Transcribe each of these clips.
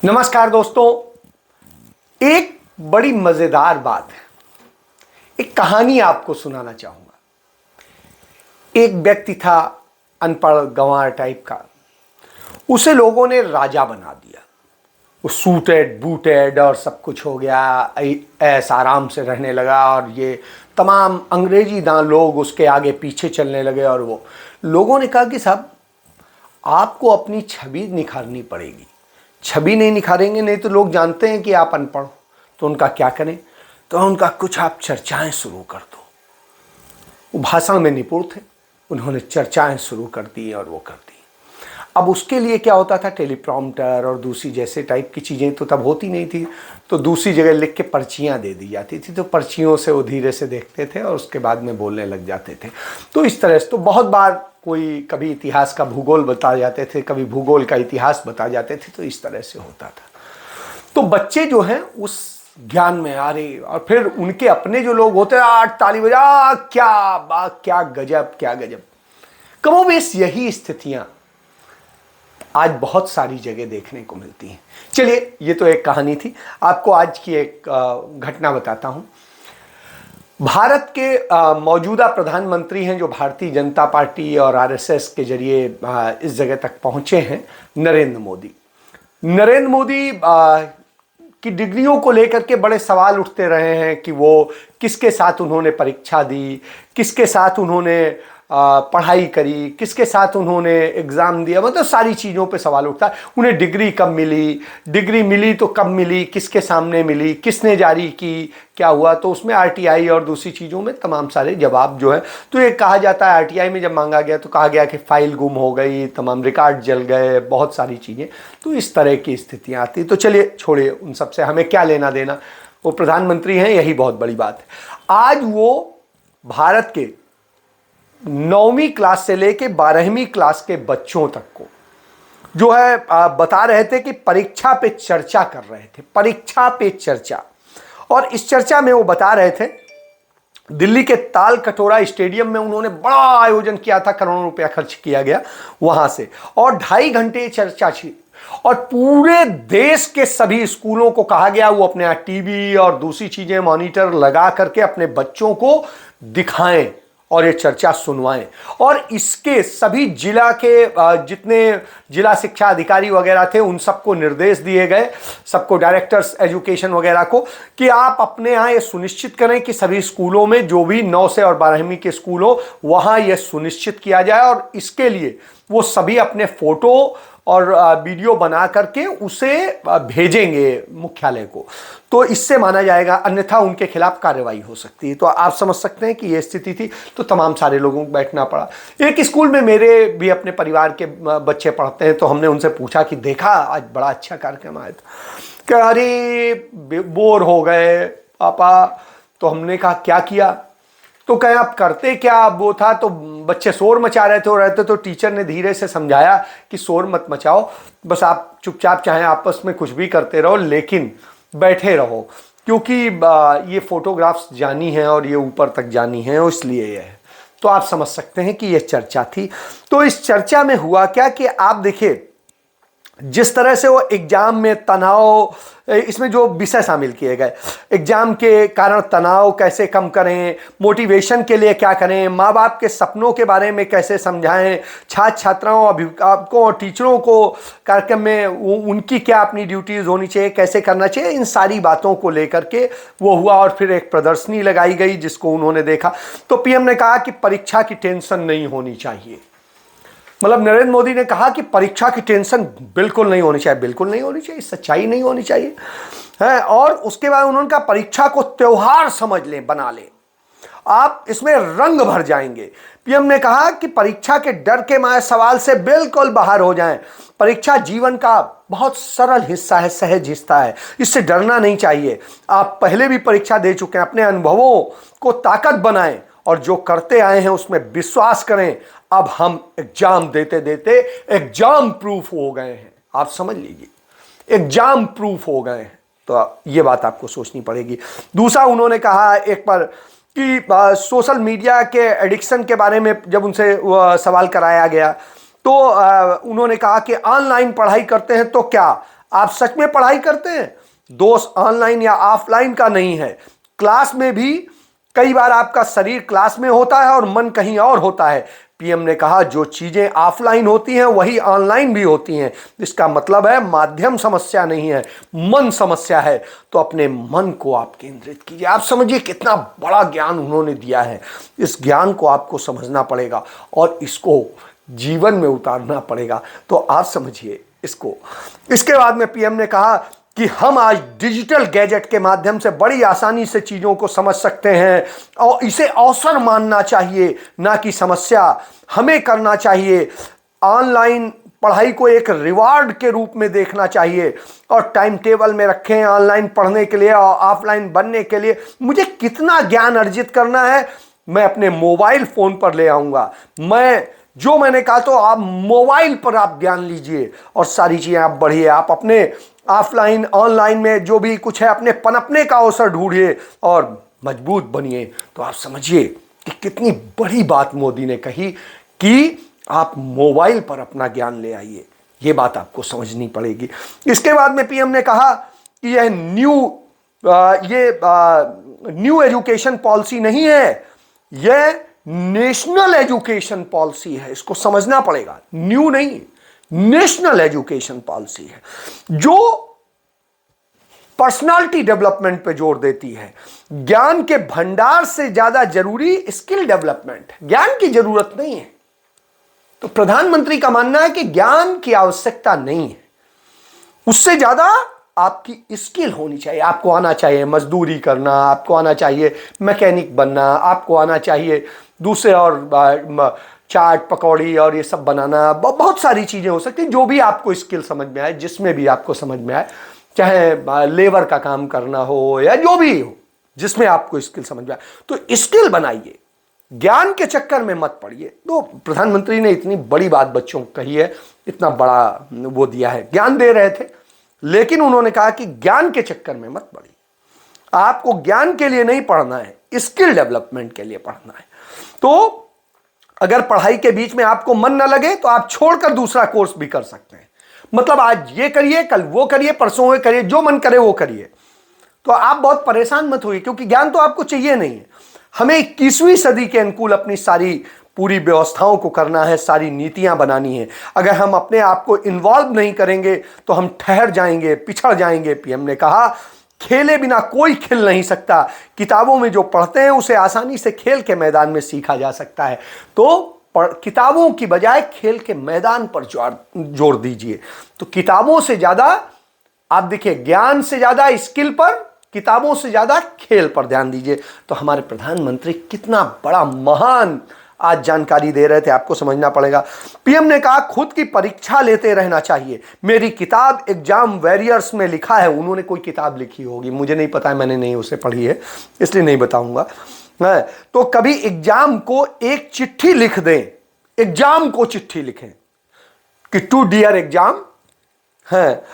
नमस्कार दोस्तों। एक बड़ी मजेदार बात है, एक कहानी आपको सुनाना चाहूंगा। एक व्यक्ति था, अनपढ़ गंवार टाइप का। उसे लोगों ने राजा बना दिया। वो सूटेड बूटेड और सब कुछ हो गया, ऐसा आराम से रहने लगा और ये तमाम अंग्रेजी दां लोग उसके आगे पीछे चलने लगे। और वो लोगों ने कहा कि साहब, आपको अपनी छवि निखारनी पड़ेगी। छवि नहीं निखारेंगे नहीं तो लोग जानते हैं कि आप अनपढ़ हो, तो उनका क्या करें। तो उनका कुछ आप चर्चाएं शुरू कर दो। वो भाषण में निपुण थे, उन्होंने चर्चाएं शुरू कर दी और वो कर दी। अब उसके लिए क्या होता था, टेलीप्रॉम्प्टर और दूसरी जैसे टाइप की चीज़ें तो तब होती नहीं थी, तो दूसरी जगह लिख के पर्चियाँ दे दी जाती थी। तो पर्चियों से वो धीरे से देखते थे और उसके बाद में बोलने लग जाते थे। तो इस तरह से तो बहुत बार कोई कभी इतिहास का भूगोल बता जाते थे, कभी भूगोल का इतिहास बता जाते थे। तो इस तरह से होता था। तो बच्चे जो हैं उस ज्ञान में आ रहे, और फिर उनके अपने जो लोग होते हैं, आठ ताली बजा, क्या बात, क्या गजब, क्या गजब। कमोबेश यही स्थितियां आज बहुत सारी जगह देखने को मिलती हैं। चलिए, ये तो एक कहानी थी। आपको आज की एक घटना बताता हूं। भारत के मौजूदा प्रधानमंत्री हैं, जो भारतीय जनता पार्टी और आरएसएस के जरिए इस जगह तक पहुंचे हैं, नरेंद्र मोदी। नरेंद्र मोदी की डिग्रियों को लेकर के बड़े सवाल उठते रहे हैं कि वो किसके साथ उन्होंने परीक्षा दी, किसके साथ उन्होंने पढ़ाई करी, किसके साथ उन्होंने एग्ज़ाम दिया, मतलब सारी चीज़ों पे सवाल उठता है। उन्हें डिग्री कब मिली, डिग्री मिली तो कब मिली, किसके सामने मिली, किसने जारी की, क्या हुआ। तो उसमें आरटीआई और दूसरी चीज़ों में तमाम सारे जवाब जो है, तो ये कहा जाता है आरटीआई में जब मांगा गया तो कहा गया कि फाइल गुम हो गई, तमाम रिकॉर्ड जल गए, बहुत सारी चीज़ें। तो इस तरह की स्थितियाँ आती। तो चलिए छोड़िए, उन सब से हमें क्या लेना देना। वो प्रधानमंत्री हैं, यही बहुत बड़ी बात है। आज वो भारत के 9वीं क्लास से लेके 12वीं क्लास के बच्चों तक को जो है बता रहे थे कि परीक्षा पे चर्चा कर रहे थे, परीक्षा पे चर्चा। और इस चर्चा में वो बता रहे थे, दिल्ली के ताल कटोरा स्टेडियम में उन्होंने बड़ा आयोजन किया था, करोड़ों रुपया खर्च किया गया वहां से, और 2.5 घंटे चर्चा थी। और पूरे देश के सभी स्कूलों को कहा गया वो अपने यहाँ टीवी और दूसरी चीजें मॉनिटर लगा करके अपने बच्चों को दिखाएं और ये चर्चा सुनवाएं। और इसके सभी जिला के जितने जिला शिक्षा अधिकारी वगैरह थे, उन सबको निर्देश दिए गए, सबको डायरेक्टर्स एजुकेशन वगैरह को, कि आप अपने यहाँ ये सुनिश्चित करें कि सभी स्कूलों में जो भी 9 से और 12वीं के स्कूल हो, वहाँ ये सुनिश्चित किया जाए। और इसके लिए वो सभी अपने फोटो और वीडियो बना करके उसे भेजेंगे मुख्यालय को। तो इससे माना जाएगा, अन्यथा उनके खिलाफ कार्रवाई हो सकती है। तो आप समझ सकते हैं कि यह स्थिति थी। तो तमाम सारे लोगों को बैठना पड़ा। एक स्कूल में मेरे भी अपने परिवार के बच्चे पढ़ते हैं, तो हमने उनसे पूछा कि देखा आज बड़ा अच्छा कार्यक्रम आया था, कि अरे बोर हो गए पापा। तो हमने कहा क्या किया, तो कहें आप करते क्या। वो था तो बच्चे शोर मचा रहे थे तो टीचर ने धीरे से समझाया कि शोर मत मचाओ, बस आप चुपचाप चाहे आपस में कुछ भी करते रहो, लेकिन बैठे रहो, क्योंकि ये फोटोग्राफ्स जानी है और ये ऊपर तक जानी है, इसलिए ये है। तो आप समझ सकते हैं कि ये चर्चा थी। तो इस चर्चा में हुआ क्या कि आप देखिए, जिस तरह से वो एग्जाम में तनाव, इसमें जो विषय शामिल किए गए, एग्जाम के कारण तनाव कैसे कम करें, मोटिवेशन के लिए क्या करें, माँ बाप के सपनों के बारे में कैसे समझाएं, छात्र छात्राओं, अभिभावकों और टीचरों को कार्यक्रम में उनकी क्या अपनी ड्यूटीज होनी चाहिए, कैसे करना चाहिए, इन सारी बातों को लेकर के वो हुआ। और फिर एक प्रदर्शनी लगाई गई जिसको उन्होंने देखा। तो पीएम ने कहा कि परीक्षा की टेंशन नहीं होनी चाहिए। मतलब नरेंद्र मोदी ने कहा कि परीक्षा की टेंशन बिल्कुल नहीं होनी चाहिए, बिल्कुल नहीं होनी चाहिए, सच्चाई नहीं होनी चाहिए है। और उसके बाद उन्होंने कहा परीक्षा को त्योहार समझ लें, बना लें, आप इसमें रंग भर जाएंगे। पीएम ने कहा कि परीक्षा के डर के मारे सवाल से बिल्कुल बाहर हो जाएं। परीक्षा जीवन का बहुत सरल हिस्सा है, सहज हिस्सा है, इससे डरना नहीं चाहिए। आप पहले भी परीक्षा दे चुके हैं, अपने अनुभवों को ताकत बनाएं और जो करते आए हैं उसमें विश्वास करें। अब हम एग्जाम देते देते एग्जाम प्रूफ हो गए हैं, आप समझ लीजिए, एग्जाम प्रूफ हो गए हैं। तो ये बात आपको सोचनी पड़ेगी। दूसरा उन्होंने कहा एक पर कि सोशल मीडिया के एडिक्शन के बारे में जब उनसे सवाल कराया गया, तो उन्होंने कहा कि ऑनलाइन पढ़ाई करते हैं तो क्या आप सच में पढ़ाई करते हैं? दोस्त ऑनलाइन या ऑफलाइन का नहीं है, क्लास में भी कई बार आपका शरीर क्लास में होता है और मन कहीं और होता है। पीएम ने कहा जो चीजें ऑफलाइन होती हैं वही ऑनलाइन भी होती हैं। इसका मतलब है माध्यम समस्या नहीं है, मन समस्या है। तो अपने मन को आप केंद्रित कीजिए। आप समझिए कितना बड़ा ज्ञान उन्होंने दिया है। इस ज्ञान को आपको समझना पड़ेगा और इसको जीवन में उतारना पड़ेगा। तो आप समझिए इसको। इसके बाद में पीएम ने कहा कि हम आज डिजिटल गैजेट के माध्यम से बड़ी आसानी से चीजों को समझ सकते हैं और इसे अवसर मानना चाहिए, ना कि समस्या। हमें करना चाहिए ऑनलाइन पढ़ाई को एक रिवार्ड के रूप में देखना चाहिए और टाइम टेबल में रखें ऑनलाइन पढ़ने के लिए और ऑफलाइन बनने के लिए। मुझे कितना ज्ञान अर्जित करना है, मैं अपने मोबाइल फोन पर ले आऊंगा। मैंने कहा तो आप मोबाइल पर आप ज्ञान लीजिए और सारी चीजें आप बढ़िए। आप अपने ऑफलाइन ऑनलाइन में जो भी कुछ है अपने पनपने का अवसर ढूंढिए और मजबूत बनिए। तो आप समझिए कि कितनी बड़ी बात मोदी ने कही कि आप मोबाइल पर अपना ज्ञान ले आइए। ये बात आपको समझनी पड़ेगी। इसके बाद में पीएम ने कहा कि यह न्यू एजुकेशन पॉलिसी नहीं है, यह नेशनल एजुकेशन पॉलिसी है। इसको समझना पड़ेगा, न्यू नहीं, नेशनल एजुकेशन पॉलिसी है जो पर्सनालिटी डेवलपमेंट पे जोर देती है। ज्ञान के भंडार से ज्यादा जरूरी स्किल डेवलपमेंट है, ज्ञान की जरूरत नहीं है। तो प्रधानमंत्री का मानना है कि ज्ञान की आवश्यकता नहीं है, उससे ज्यादा आपकी स्किल होनी चाहिए। आपको आना चाहिए मजदूरी करना, आपको आना चाहिए मैकेनिक बनना, आपको आना चाहिए दूसरे और चाट पकौड़ी और ये सब बनाना। बहुत सारी चीजें हो सकती हैं जो भी आपको स्किल समझ में आए, जिसमें भी आपको समझ में आए, चाहे लेबर का काम करना हो या जो भी हो, जिसमें आपको स्किल समझ में आए तो स्किल बनाइए, ज्ञान के चक्कर में मत पड़िए। तो प्रधानमंत्री ने इतनी बड़ी बात बच्चों को कही है, इतना बड़ा वो दिया है, ज्ञान दे रहे थे, लेकिन उन्होंने कहा कि ज्ञान के चक्कर में मत पड़िए। आपको ज्ञान के लिए नहीं पढ़ना है, स्किल डेवलपमेंट के लिए पढ़ना है। तो अगर पढ़ाई के बीच में आपको मन न लगे तो आप छोड़कर दूसरा कोर्स भी कर सकते हैं। मतलब आज ये करिए, कल वो करिए, परसों वो करिए, जो मन करे वो करिए। तो आप बहुत परेशान मत होइए, क्योंकि ज्ञान तो आपको चाहिए नहीं है। हमें 21वीं सदी के अनुकूल अपनी सारी पूरी व्यवस्थाओं को करना है, सारी नीतियां बनानी है। अगर हम अपने आप को इन्वॉल्व नहीं करेंगे तो हम ठहर जाएंगे, पिछड़ जाएंगे। पीएम ने कहा खेले बिना कोई खेल नहीं सकता। किताबों में जो पढ़ते हैं उसे आसानी से खेल के मैदान में सीखा जा सकता है। तो किताबों की बजाय खेल के मैदान पर जोर दीजिए। तो किताबों से ज्यादा आप देखिए, ज्ञान से ज्यादा स्किल पर, किताबों से ज्यादा खेल पर ध्यान दीजिए। तो हमारे प्रधानमंत्री कितना बड़ा महान आज जानकारी दे रहे थे, आपको समझना पड़ेगा। पीएम ने कहा खुद की परीक्षा लेते रहना चाहिए। मेरी किताब एग्जाम वॉरियर्स में लिखा है, उन्होंने कोई किताब लिखी होगी, मुझे नहीं पता है, मैंने नहीं उसे पढ़ी है इसलिए नहीं बताऊंगा। तो कभी एग्जाम को एक चिट्ठी लिख दें, एग्जाम को चिट्ठी लिखें कि टू डियर एग्जाम है,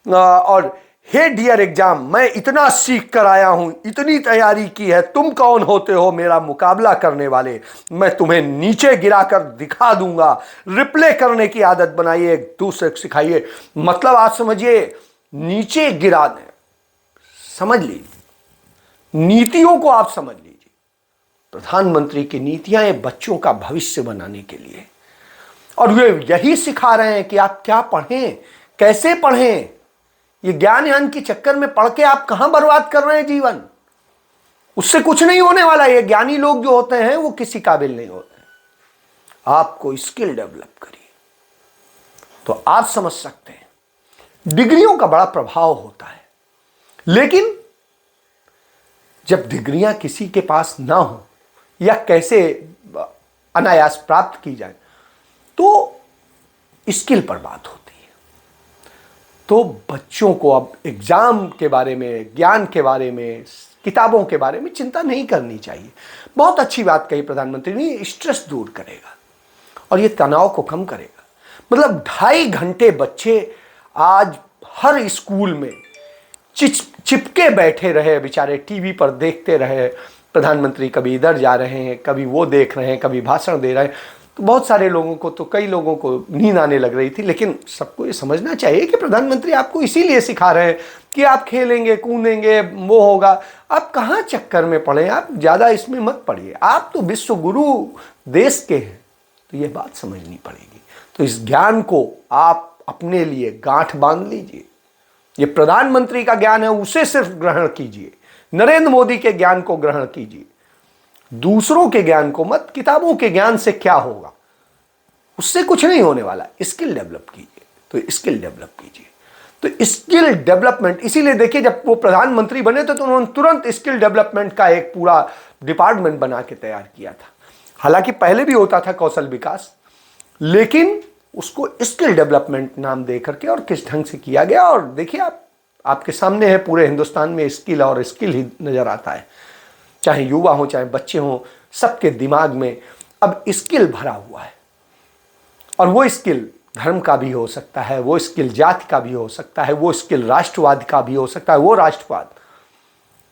और हे डियर एग्जाम, मैं इतना सीख कर आया हूं, इतनी तैयारी की है, तुम कौन होते हो मेरा मुकाबला करने वाले, मैं तुम्हें नीचे गिराकर दिखा दूंगा। रिप्ले करने की आदत बनाइए, एक दूसरे को सिखाइए। मतलब आप समझिए, नीचे गिराने, समझ लीजिए, नीतियों को आप समझ लीजिए। प्रधानमंत्री की नीतियां बच्चों का भविष्य बनाने के लिए, और वे यही सिखा रहे हैं कि आप क्या पढ़ें, कैसे पढ़ें। ये ज्ञान के चक्कर में पढ़ के आप कहां बर्बाद कर रहे हैं जीवन, उससे कुछ नहीं होने वाला। ये ज्ञानी लोग जो होते हैं वो किसी काबिल नहीं होते। आपको स्किल डेवलप करिए। तो आप समझ सकते हैं डिग्रियों का बड़ा प्रभाव होता है, लेकिन जब डिग्रियां किसी के पास ना हो या कैसे अनायास प्राप्त की जाए तो स्किल पर बात होती है। तो बच्चों को अब एग्जाम के बारे में, ज्ञान के बारे में, किताबों के बारे में चिंता नहीं करनी चाहिए। बहुत अच्छी बात कही प्रधानमंत्री ने, स्ट्रेस दूर करेगा और ये तनाव को कम करेगा। मतलब 2.5 घंटे बच्चे आज हर स्कूल में चिपके बैठे रहे, बेचारे टीवी पर देखते रहे। प्रधानमंत्री कभी इधर जा रहे हैं, कभी वो देख रहे हैं, कभी भाषण दे रहे हैं। तो बहुत सारे लोगों को, तो कई लोगों को नींद आने लग रही थी। लेकिन सबको ये समझना चाहिए कि प्रधानमंत्री आपको इसीलिए सिखा रहे हैं कि आप खेलेंगे कूदेंगे वो होगा। आप कहाँ चक्कर में पड़े, आप ज़्यादा इसमें मत पड़िए। आप तो विश्व गुरु देश के हैं, तो ये बात समझनी पड़ेगी। तो इस ज्ञान को आप अपने लिए गांठ बांध लीजिए। ये प्रधानमंत्री का ज्ञान है, उसे सिर्फ ग्रहण कीजिए। नरेंद्र मोदी के ज्ञान को ग्रहण कीजिए, दूसरों के ज्ञान को मत। किताबों के ज्ञान से क्या होगा, उससे कुछ नहीं होने वाला। स्किल डेवलप कीजिए, तो स्किल डेवलप कीजिए। तो स्किल डेवलपमेंट, इसीलिए देखिए जब वो प्रधानमंत्री बने थे तो उन्होंने तुरंत स्किल डेवलपमेंट का एक पूरा डिपार्टमेंट बना के तैयार किया था। हालांकि पहले भी होता था कौशल विकास, लेकिन उसको स्किल डेवलपमेंट नाम दे करके और किस ढंग से किया गया। और देखिए आपके सामने है, पूरे हिंदुस्तान में स्किल और स्किल ही नजर आता है। चाहे युवा हो चाहे बच्चे हों, सबके दिमाग में अब स्किल भरा हुआ है। और वो स्किल धर्म का भी हो सकता है, वो स्किल जाति का भी हो सकता है, वो स्किल राष्ट्रवाद का भी हो सकता है। वो राष्ट्रवाद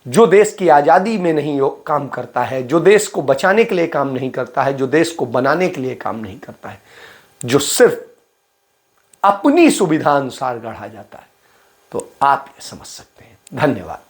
जो देश की आज़ादी में नहीं काम करता है, जो देश को बचाने के लिए काम नहीं करता है, जो देश को बनाने के लिए काम नहीं करता है, जो सिर्फ अपनी सुविधा अनुसार गढ़ा जाता है। तो आप ये समझ सकते हैं। धन्यवाद।